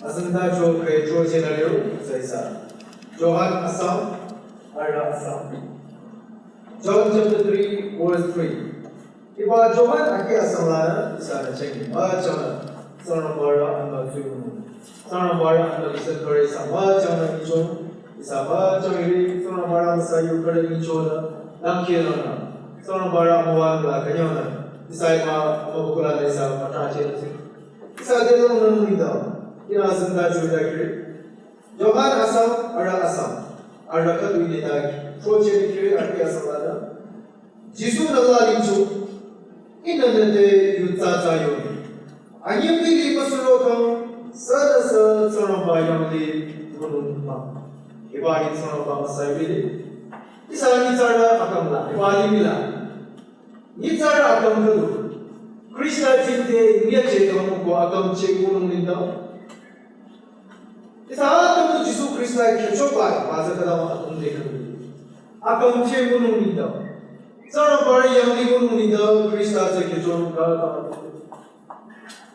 Asanta jo ke jo scenario saisa. Johan Assam, Arda Assam. John chapter 3, verse 3. Iba Johan aki Assam lana isana cheki. John Sana Bara anda tuyu. Sana Bara anda listen kare sama John ijo. Isama John iri Sana Bara sayu kare ijo na langkirana. Sana Bara muan la kanyona. Isai ma mabukula isa matache nasi. Isa de long nang nida. Ina asanta jo dakri. Johan Assam, Arda Assam. Arda ka duine dagi. Project kiri aki Assam lana. Jisu nala linju. Inanade yutsa zayo. Anyam pili masurokam sada sa saramba yamli gunumma. Ibadi saramba masayili. Isa nitsara akamla. Ibadi mila. Nitsara akam kalu. Krishna jinte niya chekamu ko akam chekunum linda. Isa akam Jisu Krishna kechopai maza kadama akum dekhamu. Akam chekunum linda. Saramba yamli gunum linda Krishna se kechonu ka.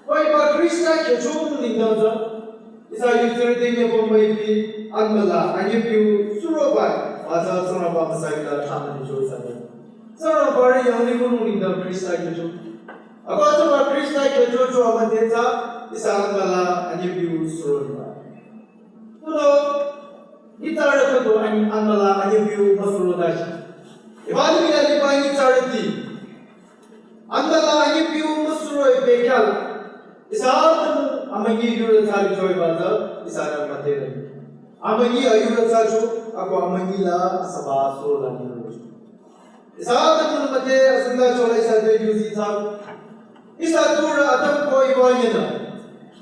Why ba Krishna kechonu linda za? Isa yutere me bombai pi anmala anyepiu surobai maza saramba masayila thamani joisa. Saramba yamli gunum linda Krishna kechonu. Ako ba Krishna kechoju amadeta isa anmala anyepiu surobai. Tuno itara kato anmala anyepiu masurodashi. Ibadi mina lipaini chariti. Anmala anyepiu masuroi bekal. Isaamu amangi yura thali joy baza isara matera. Amangi ayura thachu ako amangi la sabah sola niru. Isaamu mate asanda chola isade yuzi tham. Isatura atam ko iwanyana.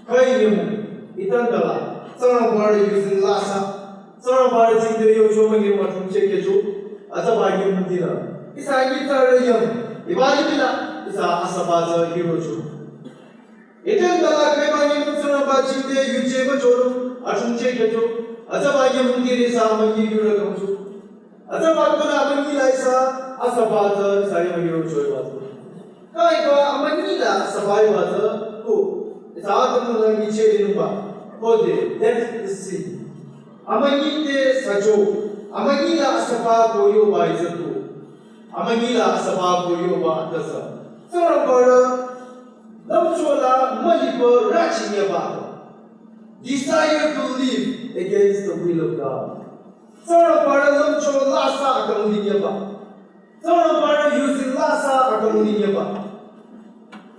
Kai nimu itandala. Sarang bari yuzi lasa. Sarang bari chingde yo chomangi matum chekechu. Asaba yumdira. Isa itara yum. Ibadi mina isa asabaza hirochu. Itan dala kemani mutsuna bachinde yuche bachoro ashunche kejo azaba yamungiri sa mangi yura kamchu azaba kuna amangi la isa asabata saya yuro choi bazu kai ba amangi la sabai bazu ko isa atam la niche dinumba kode that is sin amangi te sajo amangi la asaba koyo ba izatu amangi la asaba koyo ba atasa sarambara Lamchola Malipa Rachinyaba. Desire to live against the will of God. Sarabara Lamcho Lasa Akamudinyaba. Sarabara using Lasa Akamudinyaba.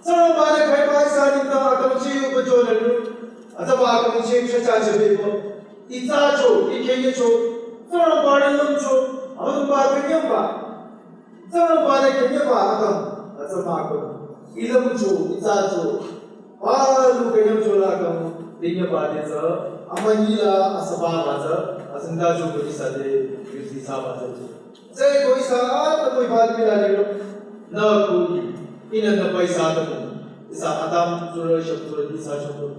Sarabara Kaibai Sanita Akamuchi Upajonaru. Azaba Akamuchi Chacha Paper. Itacho, Ikeyacho. Sarabara Lamcho. Azaba Kanyamba. Sarabara Kanyaba Akam. Azaba Ilamucho, Isacho, Palu Kayamchola Kam, Dinya Padesa, Amanila, Asabaza, Asandajo Isade, Yusi Sabaza. Say Goisa, the Moibalmila, Nakui, in the Paisadamu, Isa Adam, Surashapur, Isacho,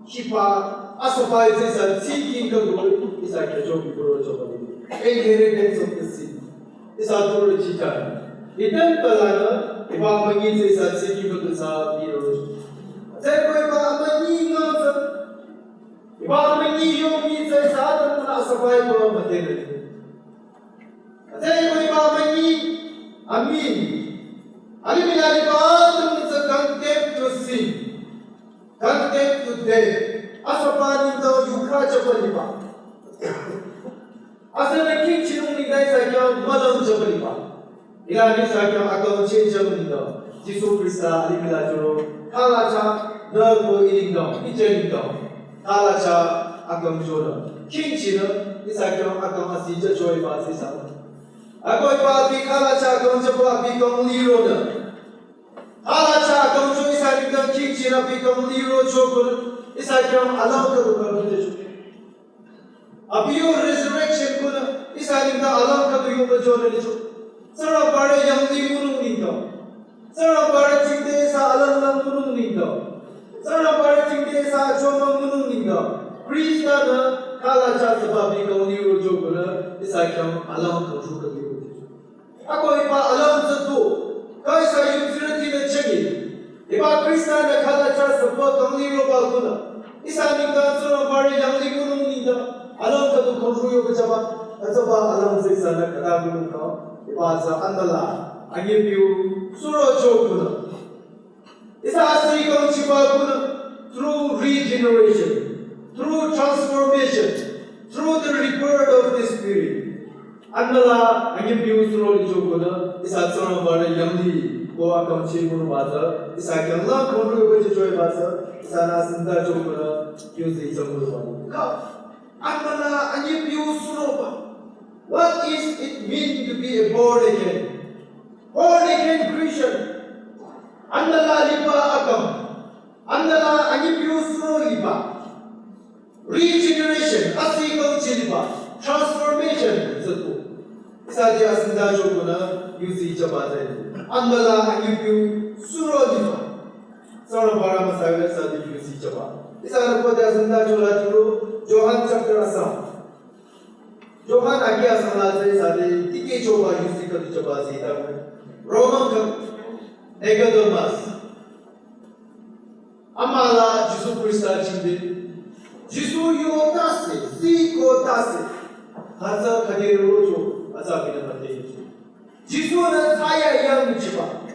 Shipa, Asapais and seeking the good, is like a joke for inheritance of the sea. Isato Chicha. Itan Kalana. Iba mangi se satsi ki ko sa biro. Sai ko iba mangi ngam. Iba mangi yo mi se sa ta na sabai ko matere. Sai ko iba mangi amin. Ali milali ba tum sa contempt to sin. Contempt to death. Asapani to yukha chapali ba. Asana king chinung ni dai sa kya malam chapali ba. Ilani sakya akam change nindo. Jisu Krista alimila joro. Kalacha nervo ilindo. Ijelindo. Kalacha akam joro. King chino isakya akam asija joy basi sa. Ako ipapi kalacha akam jabo api kam liro na. Kalacha akam jo isakya king chino api kam liro jokur isakya alam karu karu deju. Api yo resurrection kuna isakya alam karu yo bajone deju. Sarabara yamli gunung nindo. Sarabara cingde sa alam gunung nindo. Sarabara cingde sa chomang gunung nindo. Krishna na kalacha sababi kauni rojo gula isakyam alam kaushu kabiru. Ako ipa alam satu. Kai sa yusrati na chagi. Ipa Krishna na kalacha sabab kauni roba gula. Isa ningda bari yang li gunung ni da alam ka tu khru yo bachaba achaba alam se sana kada gunung ka iba sa andala agi piu suro chokuna isa asri kong chiba kuna through regeneration, through transformation, through the rebirth of the spirit. Andala agi piu suro chokuna isa soro bari yang li ko akam chimunu basa isa kyangla khru yo bacha basa isa na sinda chokuna use example one. Andala agi piu suro ba. What is it mean to be a born again? Born again Christian. Andala lipa akam. Andala agi piu suro lipa. Regeneration, asikam chilipa. Transformation, zatu. Isa dia sinda chokuna use chabata. Andala agi piu suro lipa. Sora bara masayla sadi use chaba. Isa na pada sinda chola churu Johan chapter asam. Johan agi asam la se sadi tike choba use ka chaba se ta. Roman ka Nicodemus. Amala Jesus Christa chinde. Jesus yo tase, si ko tase. Haza khade rojo asa bina mate. Jesus na thaya yang chiba.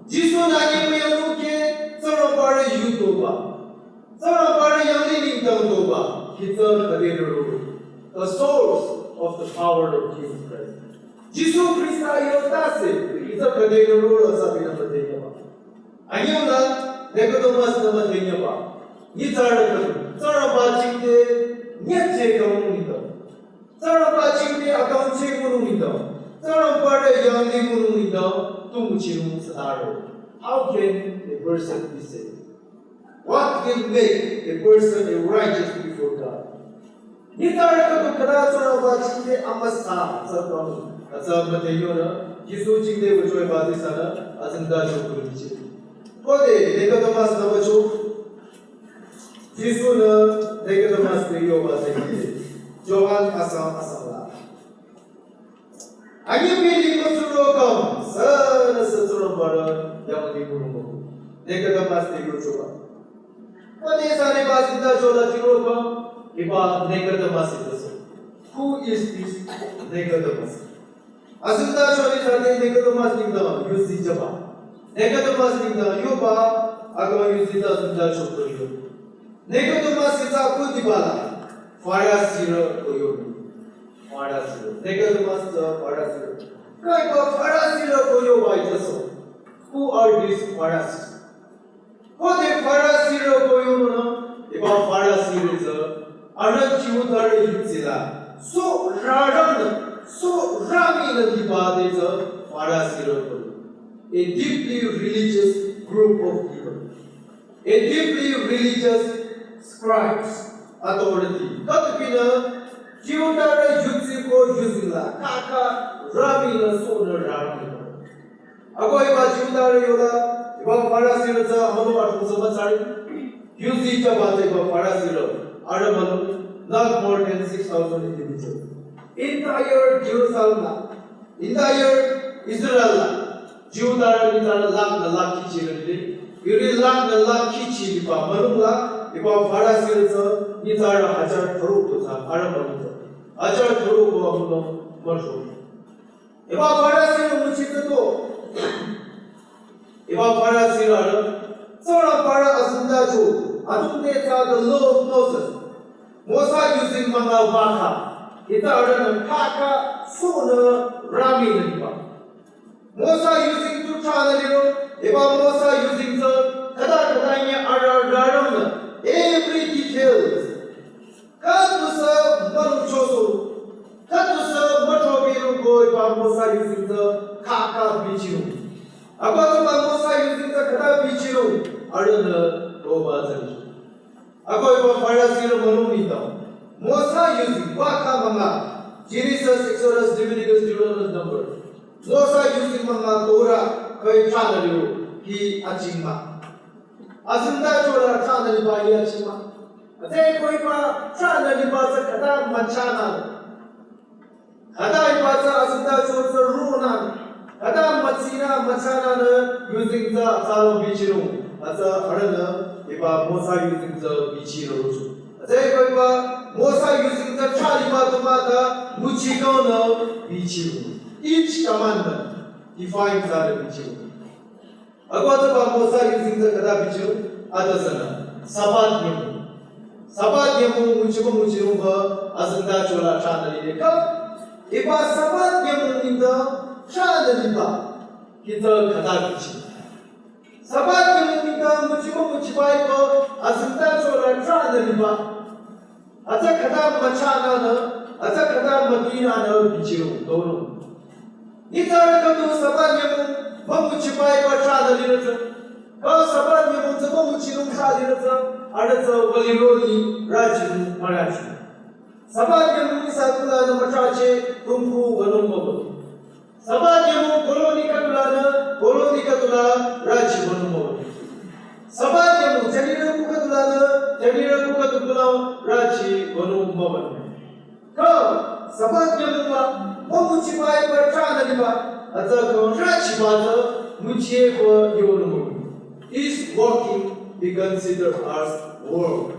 Jesus na ni me anu ke soro bare yutoba. Soro bare yang ni ning tang toba. Kita khade rojo. The source of the power of Jesus Christ. Jesus Christa yo tase. Kita khade rojo asa bina mate ba. Ayula Nicodemus na mate ba. Ni tsara ka. Tsara ba chinde nyache ka mu ni ta. Tsara ba chinde akam che mu ni ta. Tsara ba de yang ni mu ni ta. Tung chi mu sadaro. How can a person be saved? What will make a person a righteous before God? Ni tsara ka to kada tsara ba chinde amasa sa to. Asa mate yo na Yesu chinde wo choi ba de sana asanda cho ku ni chi. Kode Nicodemus na wo cho Jesus na Nicodemus ne yo ba se Johan asam la. Agi pili ko suro kam sa suro bara yang di gunung. Nicodemus ne yo choba. Kode sare ba sinda chola suro kam iba Nicodemus ito. Who is this Nicodemus? Asinda choli sare Nicodemus ningda yusi jaba. Nicodemus ningda yo ba agama yusi da sinda chokro yo. Nicodemus isa ku dibala Pharisee ko yo. Pharisee. Nicodemus Pharisee. Kai ba Pharisee ko yo ba itaso. Who are these Pharisees? Ko de Pharisee ko yo no. Iba Pharisee is ana jiudar yitsila. So raram so rami na diba de Pharisee ko. A deeply religious group of people. A deeply religious scribes authority. Katpina jiudara yutsi ko yuzila kaka rami na sona rami. Ago iba jiudara yola iba Pharisee na sa manu athu samachari yuzi cha bate iba Pharisee ro aramanu not more than 6,000 individuals. Entire Jerusalem, entire Israel, jiudara bitara lakh kichirili. Yuri lakh kichi iba manula iba Pharisee sa ni tsara hajar tharu to sa aramanu hajar tharu ko amuno marsho iba Pharisee no muchito to iba Pharisee ra sora para asunda chu adunne sa the law of Moses using manga baka ita arana kaka sona rami niba Moses using to chanaliro iba Moses using the kada nya araram every details. Katusa manuchoso. Katusa matobiru go ibamosa using the kaka bichiru. Abato bamosa using the kada bichiru. Arana go bazari. Ago iba Pharisee manu mita. Mosa using baka manga. Genesis, Exodus, Leviticus, Deuteronomy, number. Mosa using manga Torah kai chanaliu hi achimma. Asinda chola chana liba ya chima. Ate koi pa chana liba sa kada machana. Kada liba sa asinda chola runa. Kada machina machana na using the salo bichiru. Asa arana liba mosa using the bichiru. Ate koi pa using the Chalima Tomata, Muchikono, Bichu. Each commandment defines the Bichu. Agwataba Mosa using the Kadabichu, Adasana, Sabat Yamu. Sabat Yamu, Muchiyungba, Azanda Chola Chanali. Iba Sabat Yamu in the Chanaliba, Kita Kadabichu. Sabat Yamu in the Muchiyungba, Azanda Chola Chanaliba. Aza kadam machana na, aza kadam makina na bichiru dono. Itara kadu saban yamu mamu chipai pachada lirasa. Ka saban yamu zamu chiru chadilasa. Adatsa waliroli rajimu marachi. Saban yamu isakula na machache kumku vanumbavu. Saban yamu koloni kadula raji vanumbavu. Saban yamu janira kukadula janira kukadula raji vanumbavu. Ka saban yamu mamu chipai pachada liba. Aza raji bata muchie ko yonumu. This walking be considered as work.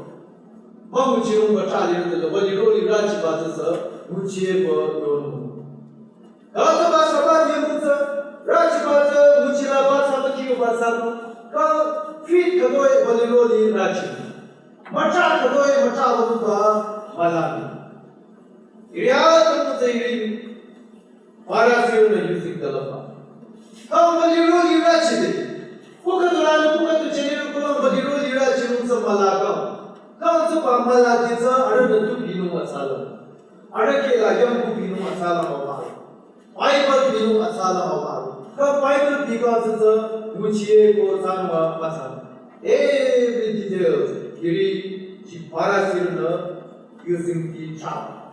Mamu chiru pachada liba waliroli raji bata sa muchie ko yonumu. Ka saban yamu sa raji bata muchila bata makiyo bata ka feet kadoi waliroli raji. Macha kadoi macha wanuba malami. Iriya tamu Parasiru na using the lapa. How waliroli raji? Kukadulanu kukadu cheniru kulam waliroli raji nungsa malaka. Kau supa maladisa ada nentu binu masala. Ada kela yang binu masala awal. Bible binu masala awal. Kau Bible because it's muchie ko sanwa masala. Every details kiri parasiru na using the chap.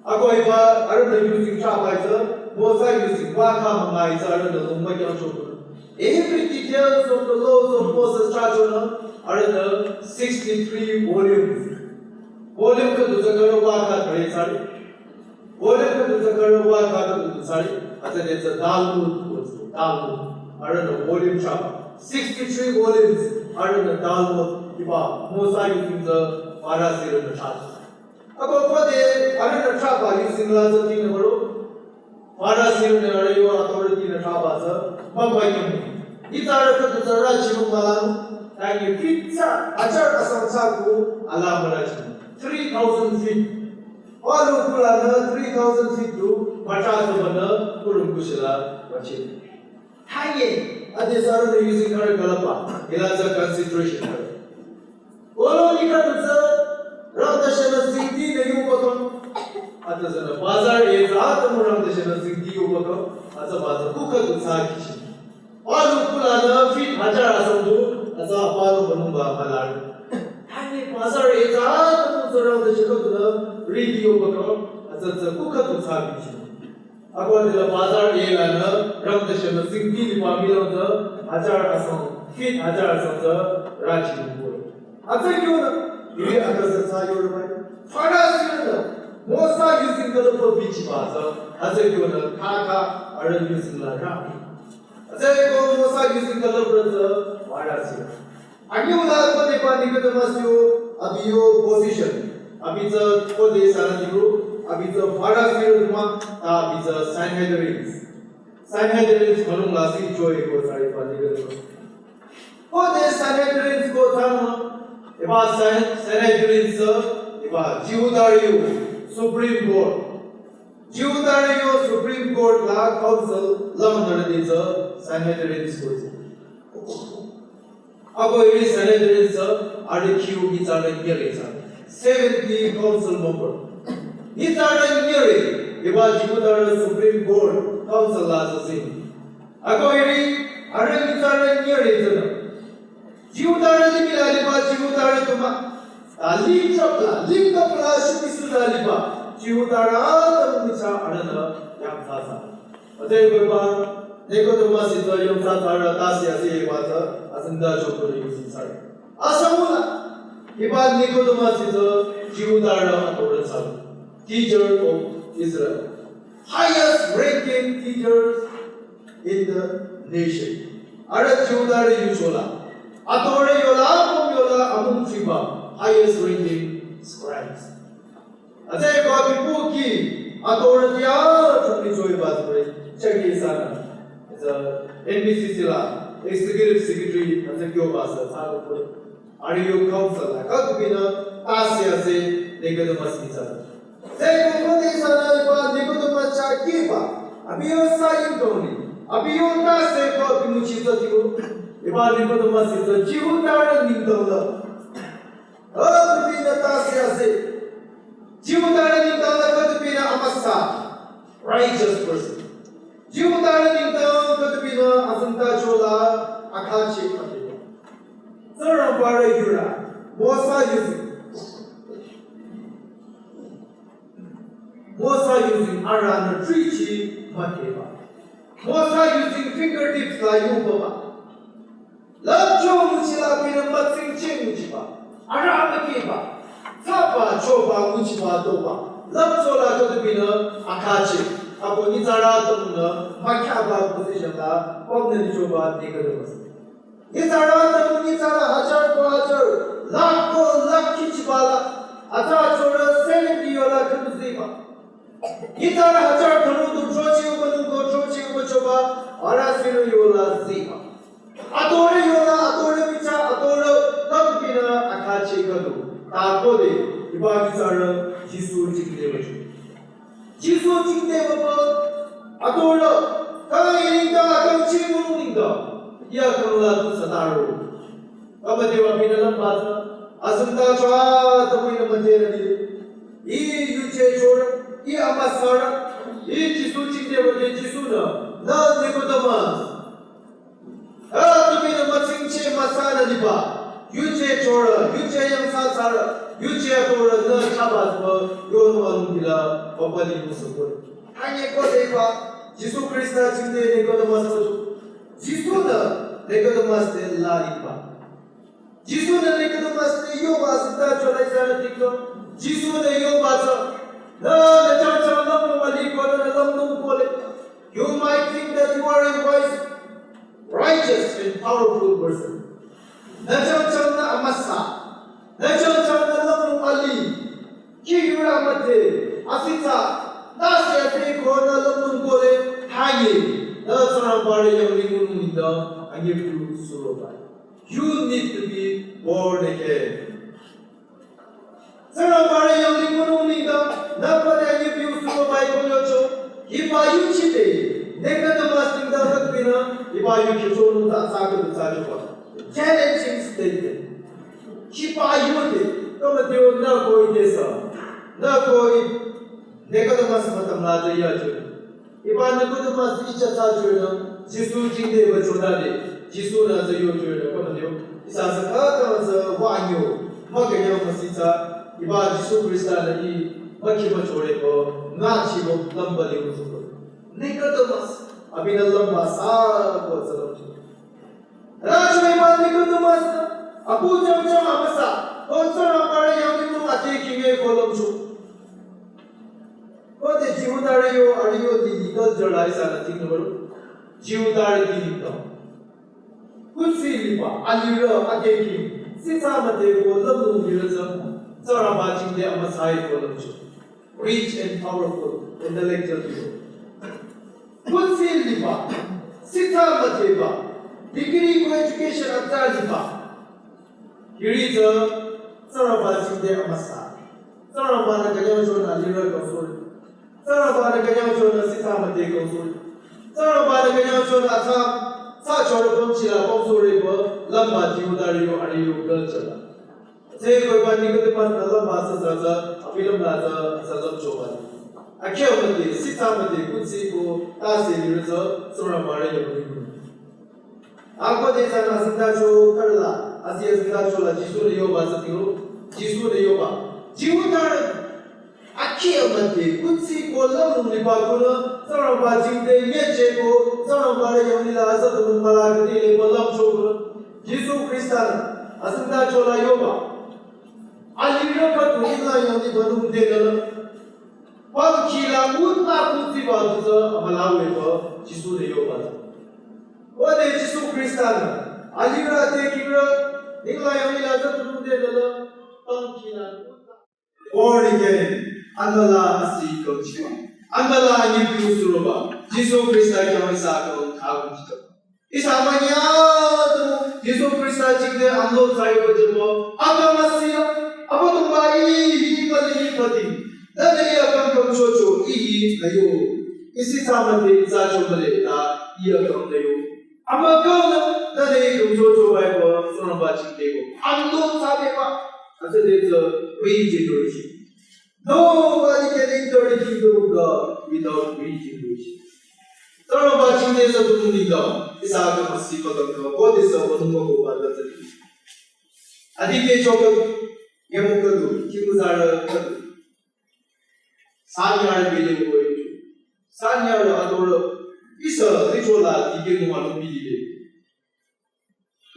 Ako iba ada using chap aja. Mosa using Waka Manga are the Lumbayan Chokun. Every details of the laws of Moses Chachona are in the 63 volumes. Volume to the Karawaka Tresari. Volume to the Karawaka Tresari. As it is a Talmud, are in the volume chap. 63 volumes are in the Talmud. Mosa using the Parasir and the Chach. About what they are in the Chapa using Laza King. Parasiru na rayo authority na trabaza mabayam. Itara ka tsara chiru malan tangi fitsa achar asamsa ko ala maraj 3000 feet. Alu kulana 3000 feet to pacha bana kurum kusala wachi. Tangi adesara using her galapa. Ilaza consideration. Olo nikatsa radashana singti na yupakam. Atasana bazar is Atamuram the Shana Singti Ubaka, as a bazar Kuka to Saki. All Kulana feet Hajar Asamdu, as a Palo Banumba Malar. And bazar is Atamuram the Shakuna, Ridi Ubaka, as a Kuka to Saki. According to the bazar Elana, Ram the Shana Singti Pamila the Hajar Asam, feet Hajar Asam, Raji. I think you are Sayo. Faras Mosa using the for beach baza, as a given Kaka or using the Rami. As I go Mosa using the brother, Varasi. Agula for the Panikamasio, Abio position. Abiza for the Sanadiru, Abiza Varasi, Abiza Sanhedrins. Sanhedrins, Manumasi, Joy, Gosari Panika. For the Sanhedrins go Tama, if I Sanhedrins, if I Judario. Supreme Court. Judario Supreme Court Law Council Lamanada is a Sanhedrin's court. Ago it is Sanhedrin's are the Q is are the years. 70 council member. These are the years. It was Judario Supreme Court Council last same. Ago it is are the years. Judario Milaliba Judario Tuma. Link up la Sudaliba, Chiutara, Micha, Adana, Yamsasa. A day Baba, Nekotomas is the Yom Satara, Tasia, Water, as in the Joko using Sari. Asamula, Iban Nekotomas is a Chiutara Atorasa, teacher of Israel. Highest ranking teachers in the nation. Ada Chiutara Yushola. Atore Yola, Yola, Amum Chiba. Highest ranking scribes. Azay ko pipuki authority chumi joy basbre chagi sana. NBC sila executive secretary azay kyo basa sago ko. RU council la kadbina tasya se dekado masisa. Zay ko de sana ba dekado macha kiba. Abiyo sayin doni. Abiyo ta se ko pimuchi to jigo. Iba dekado masisa jigo tara nindala. Kadbina tasya se jigo tara nindala kadbina amasa righteous person. Jigo tara nindala kadbina asanta chola akachi kadbina. Sarang para yura Mosa using around the tree mateva. Mosa using fingertips la yubaba. Love cho muchila pina matsing ching muchiba. Around the kiba. Sapa choba muchiba doba. Love cho la to pina akachi. Apo nizara tumna makaba position la obne choba dekado. Nizara tum nizara hajar ko hajar. Lakh ko lakh kichbala. Acha chora 70 yola kuziba. Nizara hajar thanu tu chochi ubanu ko chochi ubachoba. Arasiru yola ziba. Adore yola adore bicha adore kadbina akachi kadu. Takode iba nizara jisu jikde. Jisu jikde baba adore kairinda akauchi muninda. Ya kamla tu sadaru. Kabadewa pinalam basa asanta chwa tapina manjera ni. Yuche chora, amasara, jisu chinde bade jisu na Nicodemus. Tapina matsingche masana diba. Yuche chora, yuche yang sasara, yuche atora na chabas yon manungila opani musukur. Hanya ko deva jisu Krista chinde Nicodemus ko. Jisu na Nicodemus de lariba. Jisu na Nicodemus de yo basita chola isana tikto. Jisu de yo basa. Na church lam mali ko na lam kole. You might think that you are a wise, righteous and powerful person. Na church na amasa. Na church na lam mali. Ki yura mate asita. Na se te ko na lam kole haye. You need to be born again. Challenging statement. Iba Nicodemus icha sa jono Jisu jingde ba chodale Jisu na za yo jono ko na yo isa sa ka sa wa yo maganya masita iba Jisu Krista na I makhi ba chore ko na chi bo lamba le ko Nicodemus abina lamba sa ko sa lo raj me ba Nicodemus apu jam jam amasa ko sa na pare yo ni mo ate ki me ko lom chu What the Jivudari are you the legal journalists are nothing over? Jivudari the legal. Good see Lipa, Alira, Akaki, Sisamate, Lum Yurism, Sarabaching the Amasai Column. Rich and powerful, intellectual people. Good see Lipa, Sitamateva, degree for education at Talipa. Here is a Sarabaching the Amasa. Sarabana Kayajon, Alira Kosur. Sarabana kanyang chona sisamate konsul. Sarabana kanyang chona sa chora pomchila pomsuri po lamba jiudari yo ariyo galchana. Say ko ba Nicodemus na lamba sa apilam laza sa choba. Akyo mate sisamate kutsi ko tasi yurzo sarabana yo niku. Ako de sana sanda cho karla asiya sanda chola jisu le yo ba sa tiro jisu le yo ba. Jiudari Akhiya mate kutsi ko lam lipa ko na saramba jingde yeche ko saramba le yoni la sa tu mala ke le ko lam cho Jisu Krista asunda chola yoba alira ka tu ila yoni banu de la pam khila utna kutsi ba tu sa amala we ko Jisu le yoba o de Jisu Krista alira te kira ila yoni la sa tu de la pam khila born again Andala asi kongchiwa. Andala ani piusuroba. Jesu Krista kya isa ko kagumchika. Isa amanya tu Jesu Krista chikde ando sayo bajemo. Agamasiya. Abatumbai hipati. Dane akam kongchocho ii ayo. Isi samate isa chomale ta iya konglayo. Amagana dane kongchocho baibo sonaba chikdego. Ando sabeba. That's a regeneration. Nobody can enter the kingdom of God without regeneration. Turn about you days of the Mundiga. This Aga must see for the God is a one more about the I think they talk of Yamukadu, Kimuzara, Sanya video going to Sanya Adora is a ritual that he gave one to be.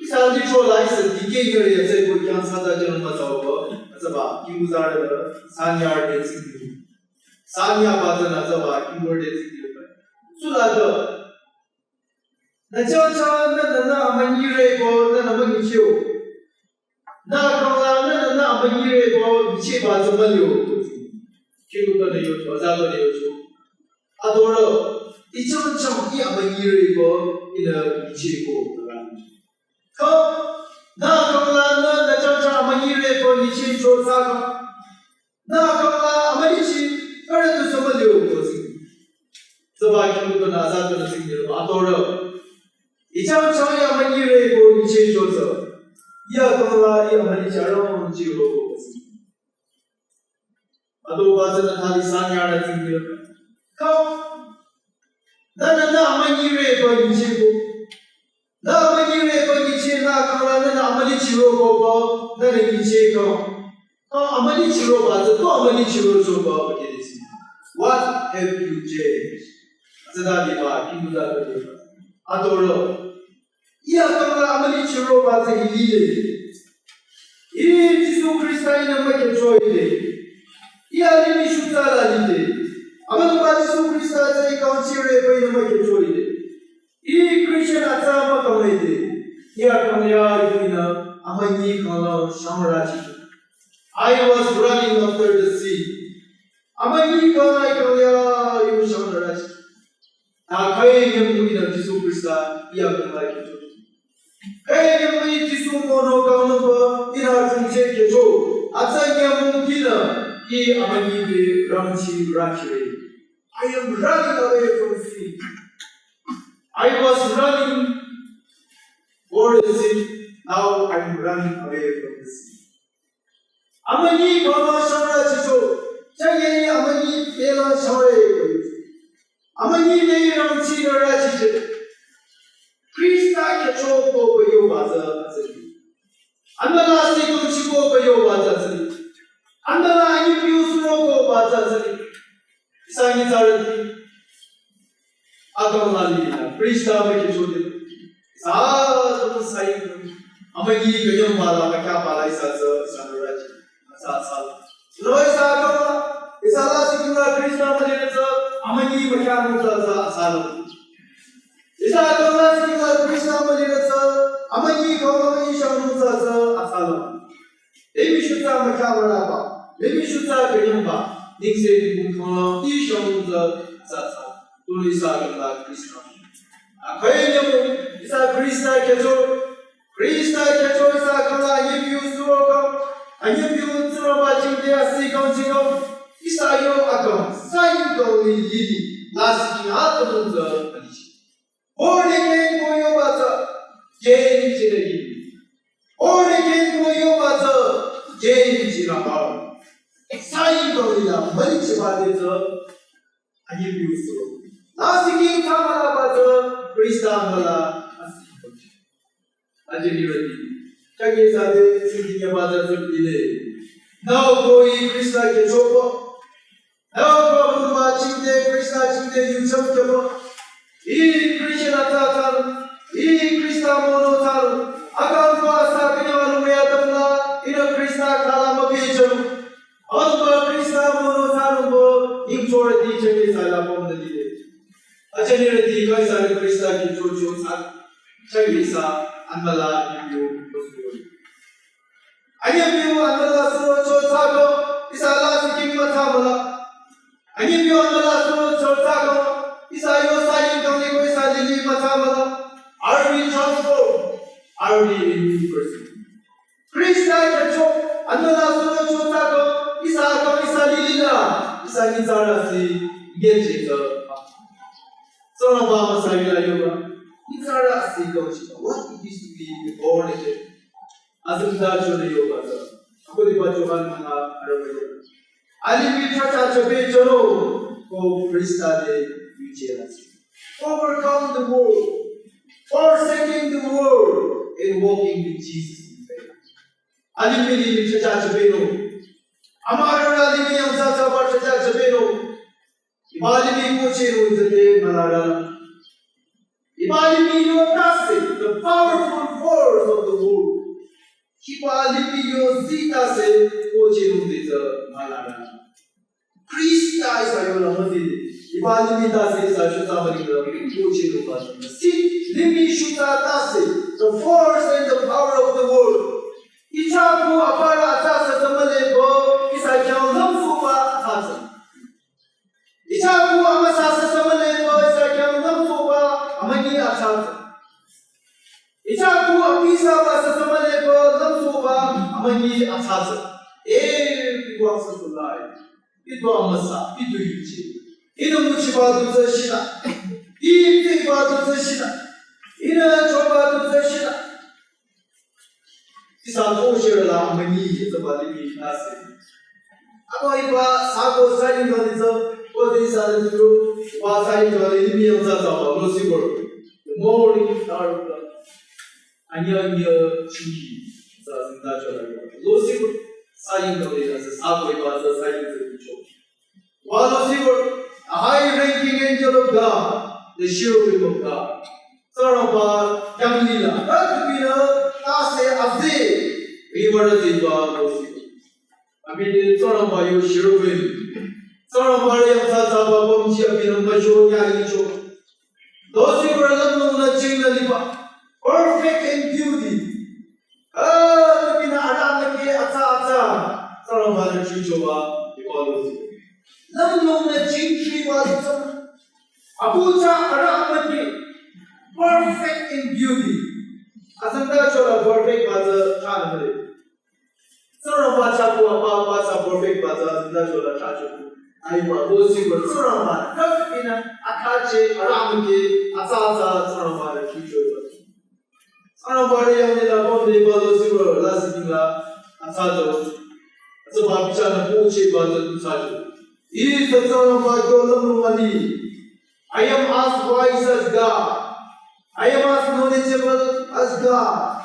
Isa ritual license, he gave you a say, we can't have that general Mazawa. Azaba, Kimuzara, Sanya dancing. Sanya Batan Azaba, Kimur dancing. Sulado Nachacha, Nana, Manire, Nanamancho Nakala, Nana, Manire, Chiba, Zamalio, Kimuka, Azaba, Adoro, Icham, Yamanire, in a Chico. Come, Nakala, Nachacha, Manire, for Nichi, Saka Nakala, Amanichi, Earth to Samalio. Sabaki to Nazar to Signal Adoro. Icham Chaya Manire go Niche Joseph. Yakola Yamanicharo Jiro. Adobazan Halisanya Signal. Come. Nana Manire go Nichigo. Na Manire go Niche Nakala Amanichiro, Nana Nichego. Amanichiro was a Amanichiro Joba. What have you changed? Zadadiva, Kimuda, Adoro. Yakama Amanichiro was a leader. It is so Christina make a joy day. Yari Shutala day. Amabati so Christa say, Consider make a joy day. E Christian Atama Kamade. Yakamaya Yuna, Amani Kala, Shamarachi. I was running after the sea. Amani Kala Kaya, you Shamarachi. Nakayam of Jesu Christa, Yakamai. Kayam Jesu Mono Kaunapa, in our Funke Jo, Asayam Kila, E Amani Ramchi Rachi. I am running away from sea. I was running for the sea, now I am running away from the sea. Amani Kala Shamarachi, Chayani Amani Kela Shamare. Amani ne Ramchi Rachi. Krista Kachoko Bayobaza Azali. Andala Siko Chico Bayobaza Azali. Andala Yusroko Bazazali. Sanitary Akamali, Krista Makishodi. Sa Sai Amagi Gayamala, Makapala is as a Sanaraji. Sasa. Loisa Isala Sikura Krista Malinza, Amagi Makamuza Salam. Isala Sikura Krista Malinza, Amagi Kawai Shamuza Asalam. Maybe should have Makamara, maybe should have Gayamba. Nixon Mukala, Ishamuza Sasa, Tulisa Krista. Aquarium is a Krista Kato. Krista Kato is a Kala, if you Suroka, and if you Surabaching their second Isayo Akam, Sayo Lili, last king Atamuza, or again for your butter, Jane Chile. Or again for your butter, Jane Chilahar. Sayidolia, Manichibadiza, and you do so. Lasiki Kamalabaza, Kristangala, Ajinirati. Takizade, Sitting about the delay. Now go in Krista Kechopo. Now go to watching the Krista Chinde, you jump to E Krishna Tatan, E Krista Monotaru, Akampa Sakina, in a Krista Kalamabijam. Alba Krista Monotarubo, Import teacher is a lapon the village. A generity goes on Krista Kijojo, Chavisa, and Mala, you. I am you, and Mala Socho Tago, is a last king Matamala. Ani biyo mala so chorta ko isayo sayin kang ko isa lili masama are we transformed? Are we a new person? Krishna chacho anala so chorta ko isa lili na isa ni zara si geje ko. So na ba masayila yoga. Izara si ko chi. What it is to be born again? Azumda chode yoga sa. Ako di ba johan mga araw. Ali chacha chabe choro ko Krishna de vichelas. Overcome the world, forsaking the world, and walking with Jesus in faith. Ali mili chacha chabe no. Amaro ali mi am chacha par chacha chabe no. Ibali mi poche no jate malada. Ibali mi yo tase the powerful force of the world. Ibali mi yo zita se poche no jate malada. Krishna is a yolamadi. Ibali mi tase is a shutamari poche no jate. See, limi shuta tase the force and the power of the world. Ichaku apara tase tamale bo isa kyau namfuba tase. Ichaku amasasa tamale bo isa kyau namfuba amani atase. Ichaku apisa basa tamale bo namfuba amani atase. Wasa sulai. Itu amasa, itu yuji. Ina muchibadu zashina. Iti badu zashina. Ina chobadu zashina. Isa toshirala amani zabali bi nasi. Ako iba sako sayin galizo, odi sa duro, wa sayin gali mi amsa zaba losibor. The morning star anya chuki sa zinda chola. Losibor sayin gali sa sako iba sa sayin zuri. While Lucifer, a high-ranking angel of God, the cherubim of God, Sarabha, Yamlila, Rakbina, Tase, Azze, Rivaradiva, Lucifer. I mean, Sarabha, you cherubim. Sarabha, Yamsasaba, Bomchia, Majo, Yanicho. Lucifer, Lamuna, Chinalipa, perfect in beauty. Bina Aramaki, Ata, Sarabha, Chichova, you call Lucifer. Lamno na jingri wazam abuja aramati perfect in beauty. Asanda chola perfect baza chanale. Saramba chapu apa basa perfect baza asanda chola chachu. Aiba bosi ber saramba kakina akache aramati asasa saramba na kicho. Saramba yang ni la bombe bazo siber lasibila asajo. Asaba bichana poche baza tusajo. I am as wise as God. I am as knowledgeable as God.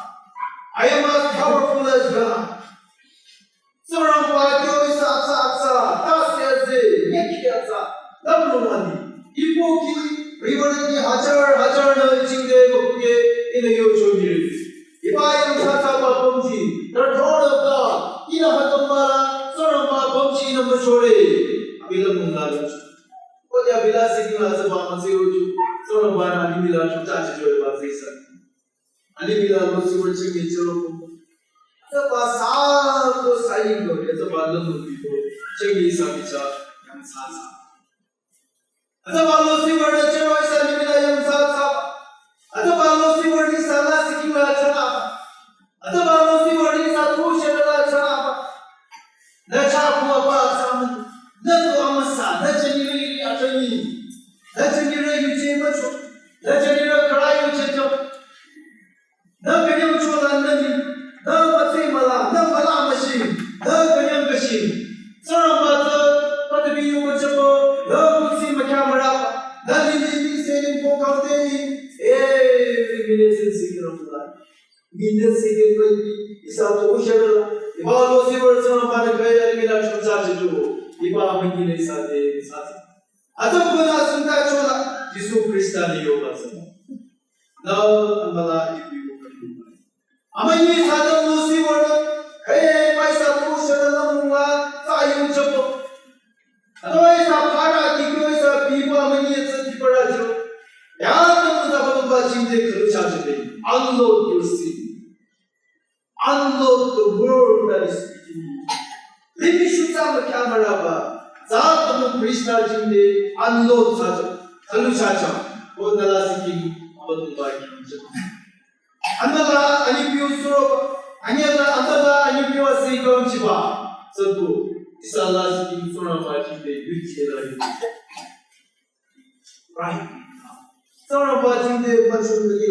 I am as powerful as God. Sarambagyo is atsa tasyaze yekyatsa lamlumani. Ipoki riverki hajar na chingde bokuge inayo chomiri. Ibayam tata babomji. The throne of God. Ina hatomara saramba bomji na machore. Bila mungala, kau dia bila sikila sebab masih uju, seorang bana ani bila sudah cuci bahasa Islam, ani bila masih uju kecil, sebab satu saing kau, sebab lembu itu, cengi sahaja yang sah. Sebab masih uju cewek ani bila yang sah, sebab masih uju salah sikila cakap, sebab masih uju satu cakap cakap, dah cakap apa sama. Nato amasa, najaniri atani, najaniri yuche macho, najaniri karai uchecho, na kanyam chola nani, na pati mala, na mala machine, na kanyam machine. Sarambata patabi uchecho, na kusi makamara, na lili selin pokaute, minesen sikramula, minesen sikramula, isato ushara, ibalo sivar sarambata kaya mila chunsa checho. Iba mengini sate. Atau pernah sunda chola Yesus Kristus ni yoga sama. Now amala ibu kandungan. Amani sadam lusi wala kaya paisa pusha dalam rumah sayur cepo. Atau isa para tiga isa biba amani sati perajo. Yang kamu dapat membaca ini kerja jadi unload your sin, unload the world that is within you. Lebih susah berkamera apa? Zaat Krishna Jinde, Unload Saja, Kalu Saja, Odala Siki, Abadumba Kim. Andala, Anipio Suro, Anyala, Andala, Anipio Sikon Chiba, Sabu, Isala Siki, Sonama Jinde, Yuchela. Right. Sonama Jinde, Pachumali,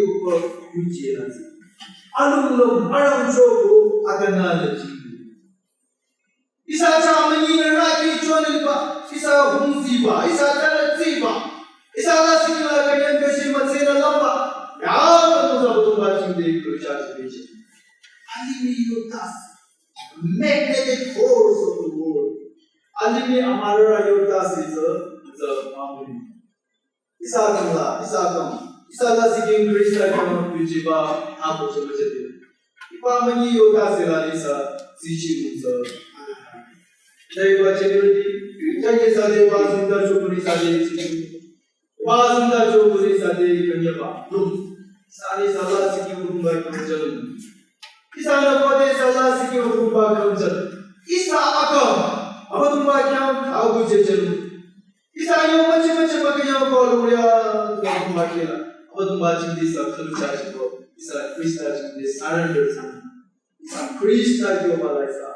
Yuchela. Alulum, Aram Jogo, Agana Jinde. Isa chamani raki chonilba, isa hunziba, isa taraziba, isa la sikila kanyan kashi matsena lamba. Ya muzabutumba chinde kurcha chibeche. Alimi yotas, magnetic force of the world. Alimi amara yotas is the family. Isa kamla, isa la siking Krishna kama kujiba hapo chobechete. Ipamani yotas la isa sichi muza. Jai Bachirudi, Jai Sade Basunda Chokuri Sade Chichu, Basunda Chokuri Sade Kanyapa, Sani Sala Siki Urumba Kamjal, Isana Pode Sala Siki Urumba Kamjal, Isa Akam, Abadumba Kam, Abu Jejel, Isa Yomachi Makayam Koluria, Gakumakila, Abadumba Chindisa, Kaluchacho, Isa Krishna Chindis, Surrender San, Isa Krishna Yomalisa.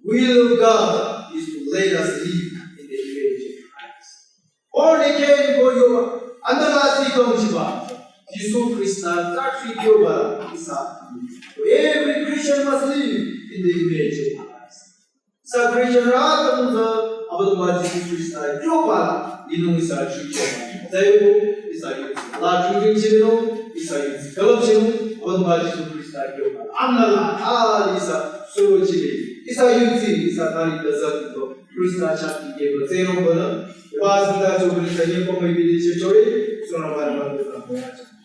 Will of God is to let us live in the image of Christ. Only can go your Andalasi Kamchiba, Jisu Krishna, Takshi Yoba, Isa. Every Christian must live in the image of Christ. Sa Christian Ratamuza, Abaduma Jisu Krishna, Yoba, Inu Isa Chucho, Zayu, Isa, La Chujin Chino, Isa, Kalopchino, Abaduma Jisu Krishna, Yoba, Amnala, Isa, Suru Chili. Isa Yunzi, Isa Tari Dazat, Krishna Shakti gave a zero burner, Pasita Chokri, Sayako, maybe the Chori, Sonavara.